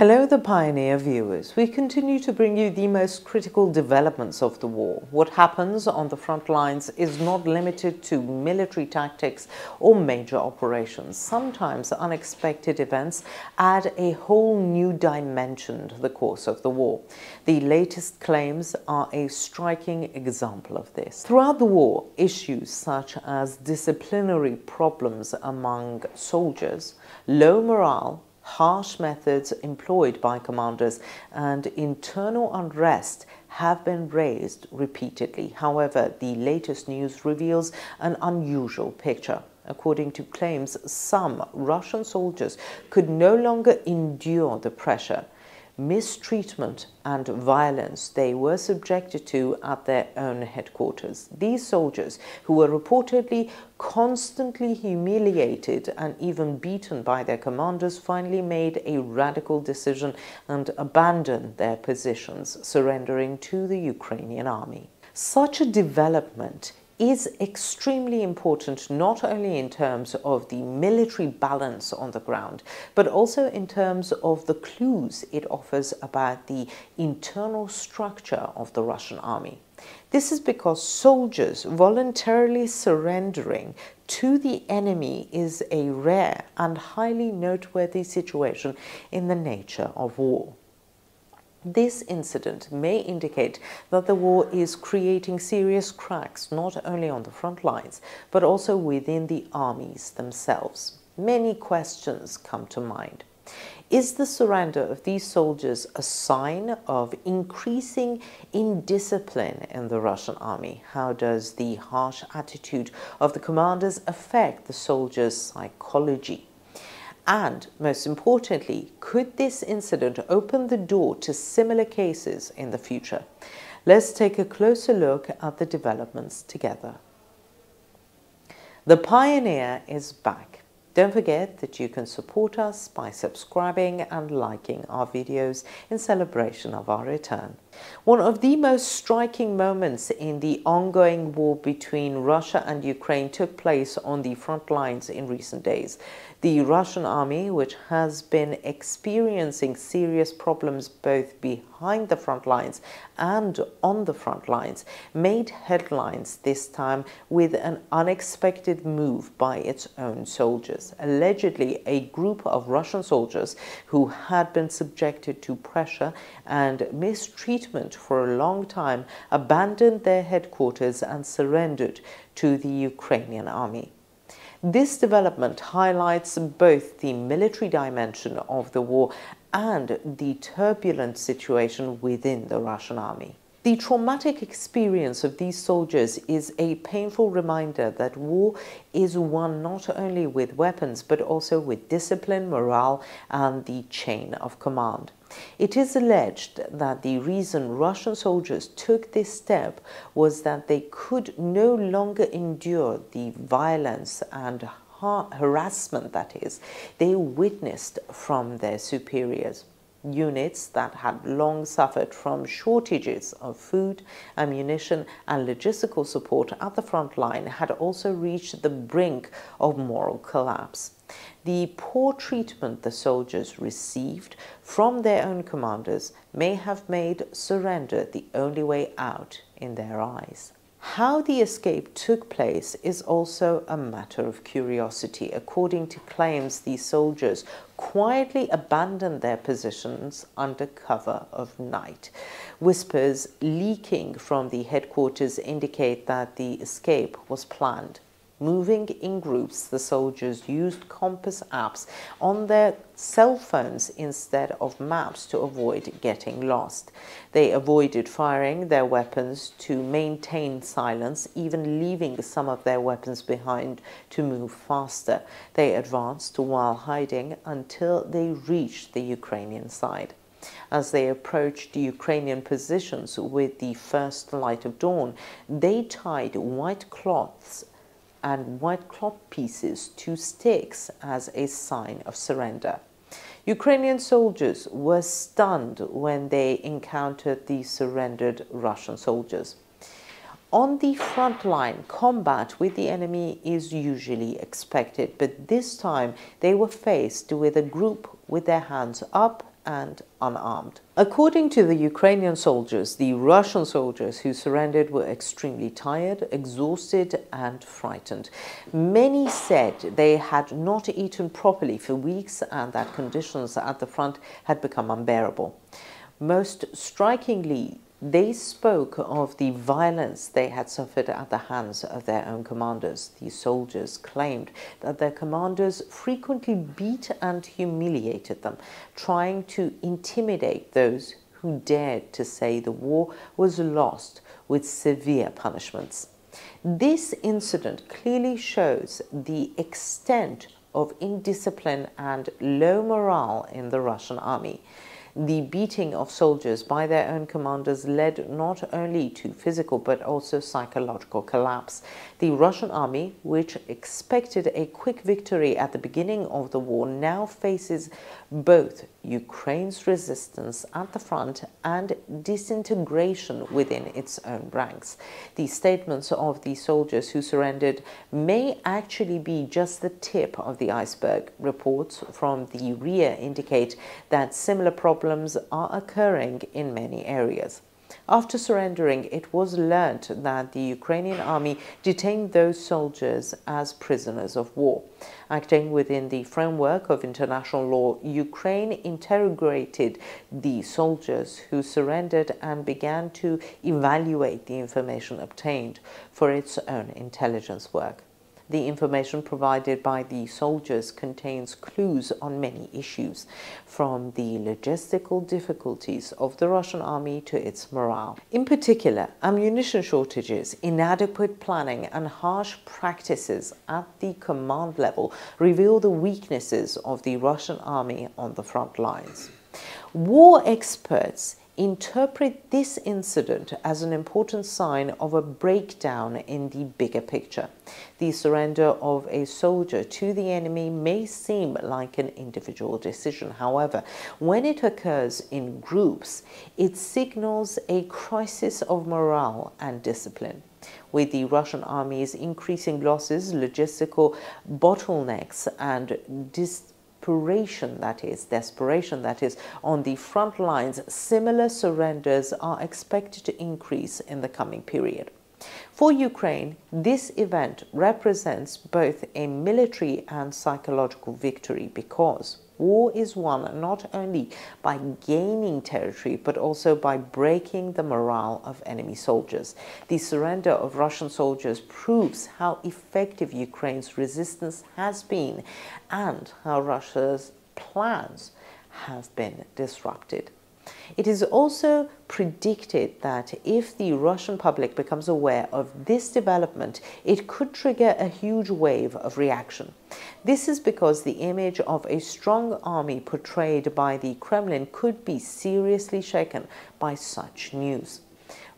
Hello, the Pioneer viewers. We continue to bring you the most critical developments of the war. What happens on the front lines is not limited to military tactics or major operations. Sometimes unexpected events add a whole new dimension to the course of the war. The latest claims are a striking example of this. Throughout the war, issues such as disciplinary problems among soldiers, low morale, harsh methods employed by commanders, and internal unrest have been raised repeatedly. However, the latest news reveals an unusual picture. According to claims, some Russian soldiers could no longer endure the pressure, mistreatment and violence they were subjected to at their own headquarters. These soldiers, who were reportedly constantly humiliated and even beaten by their commanders, finally made a radical decision and abandoned their positions, surrendering to the Ukrainian army. Such a development is extremely important, not only in terms of the military balance on the ground, but also in terms of the clues it offers about the internal structure of the Russian army. This is because soldiers voluntarily surrendering to the enemy is a rare and highly noteworthy situation in the nature of war. This incident may indicate that the war is creating serious cracks not only on the front lines, but also within the armies themselves. Many questions come to mind. Is the surrender of these soldiers a sign of increasing indiscipline in the Russian army? How does the harsh attitude of the commanders affect the soldiers' psychology? And, most importantly, could this incident open the door to similar cases in the future? Let's take a closer look at the developments together. The Pioneer is back. Don't forget that you can support us by subscribing and liking our videos in celebration of our return. One of the most striking moments in the ongoing war between Russia and Ukraine took place on the front lines in recent days. The Russian army, which has been experiencing serious problems both behind the front lines and on the front lines, made headlines this time with an unexpected move by its own soldiers. Allegedly, a group of Russian soldiers who had been subjected to pressure and mistreatment for a long time abandoned their headquarters and surrendered to the Ukrainian army. This development highlights both the military dimension of the war and the turbulent situation within the Russian army. The traumatic experience of these soldiers is a painful reminder that war is won not only with weapons, but also with discipline, morale, and the chain of command. It is alleged that the reason Russian soldiers took this step was that they could no longer endure the violence and harassment, that is, they witnessed from their superiors. Units that had long suffered from shortages of food, ammunition, and logistical support at the front line had also reached the brink of moral collapse. The poor treatment the soldiers received from their own commanders may have made surrender the only way out in their eyes. How the escape took place is also a matter of curiosity. According to claims, the soldiers quietly abandoned their positions under cover of night. Whispers leaking from the headquarters indicate that the escape was planned. Moving in groups, the soldiers used compass apps on their cell phones instead of maps to avoid getting lost. They avoided firing their weapons to maintain silence, even leaving some of their weapons behind to move faster. They advanced while hiding until they reached the Ukrainian side. As they approached the Ukrainian positions with the first light of dawn, they tied white cloth pieces to sticks as a sign of surrender. Ukrainian soldiers were stunned when they encountered the surrendered Russian soldiers. On the front line, combat with the enemy is usually expected, but this time they were faced with a group with their hands up and unarmed. According to the Ukrainian soldiers, the Russian soldiers who surrendered were extremely tired, exhausted, and frightened. Many said they had not eaten properly for weeks and that conditions at the front had become unbearable. Most strikingly, they spoke of the violence they had suffered at the hands of their own commanders. These soldiers claimed that their commanders frequently beat and humiliated them, trying to intimidate those who dared to say the war was lost with severe punishments. This incident clearly shows the extent of indiscipline and low morale in the Russian army. The beating of soldiers by their own commanders led not only to physical but also psychological collapse. The Russian army, which expected a quick victory at the beginning of the war, now faces both Ukraine's resistance at the front and disintegration within its own ranks. The statements of the soldiers who surrendered may actually be just the tip of the iceberg. Reports from the rear indicate that similar problems are occurring in many areas. After surrendering, it was learnt that the Ukrainian army detained those soldiers as prisoners of war. Acting within the framework of international law, Ukraine interrogated the soldiers who surrendered and began to evaluate the information obtained for its own intelligence work. The information provided by the soldiers contains clues on many issues, from the logistical difficulties of the Russian army to its morale. In particular, ammunition shortages, inadequate planning, and harsh practices at the command level reveal the weaknesses of the Russian army on the front lines. War experts interpret this incident as an important sign of a breakdown in the bigger picture. The surrender of a soldier to the enemy may seem like an individual decision. However, when it occurs in groups, it signals a crisis of morale and discipline. With the Russian army's increasing losses, logistical bottlenecks, and desperation that is on the front lines, similar surrenders are expected to increase in the coming period. For Ukraine, this event represents both a military and psychological victory, because war is won not only by gaining territory but also by breaking the morale of enemy soldiers. The surrender of Russian soldiers proves how effective Ukraine's resistance has been and how Russia's plans have been disrupted. It is also predicted that if the Russian public becomes aware of this development, it could trigger a huge wave of reaction. This is because the image of a strong army portrayed by the Kremlin could be seriously shaken by such news.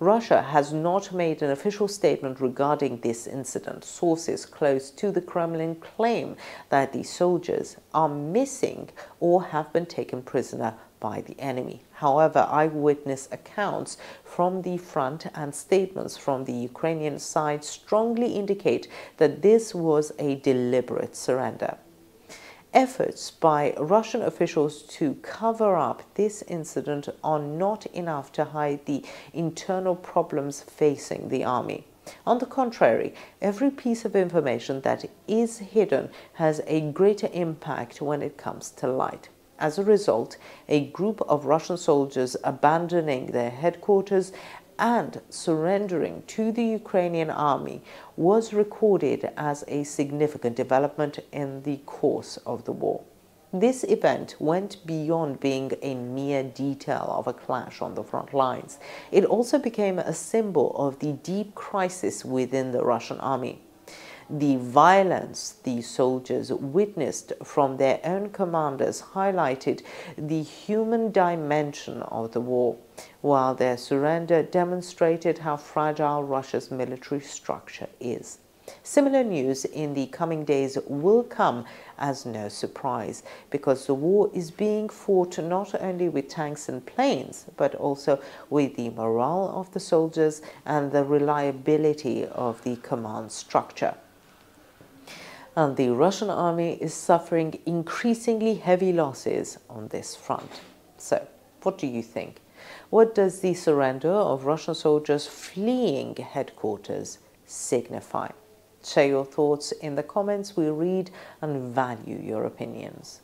Russia has not made an official statement regarding this incident. Sources close to the Kremlin claim that the soldiers are missing or have been taken prisoner by the enemy. However, eyewitness accounts from the front and statements from the Ukrainian side strongly indicate that this was a deliberate surrender. Efforts by Russian officials to cover up this incident are not enough to hide the internal problems facing the army. On the contrary, every piece of information that is hidden has a greater impact when it comes to light. As a result, a group of Russian soldiers abandoning their headquarters and surrendering to the Ukrainian army was recorded as a significant development in the course of the war. This event went beyond being a mere detail of a clash on the front lines. It also became a symbol of the deep crisis within the Russian army. The violence the soldiers witnessed from their own commanders highlighted the human dimension of the war, while their surrender demonstrated how fragile Russia's military structure is. Similar news in the coming days will come as no surprise, because the war is being fought not only with tanks and planes, but also with the morale of the soldiers and the reliability of the command structure. And the Russian army is suffering increasingly heavy losses on this front. So, what do you think? What does the surrender of Russian soldiers fleeing headquarters signify? Share your thoughts in the comments. We read and value your opinions.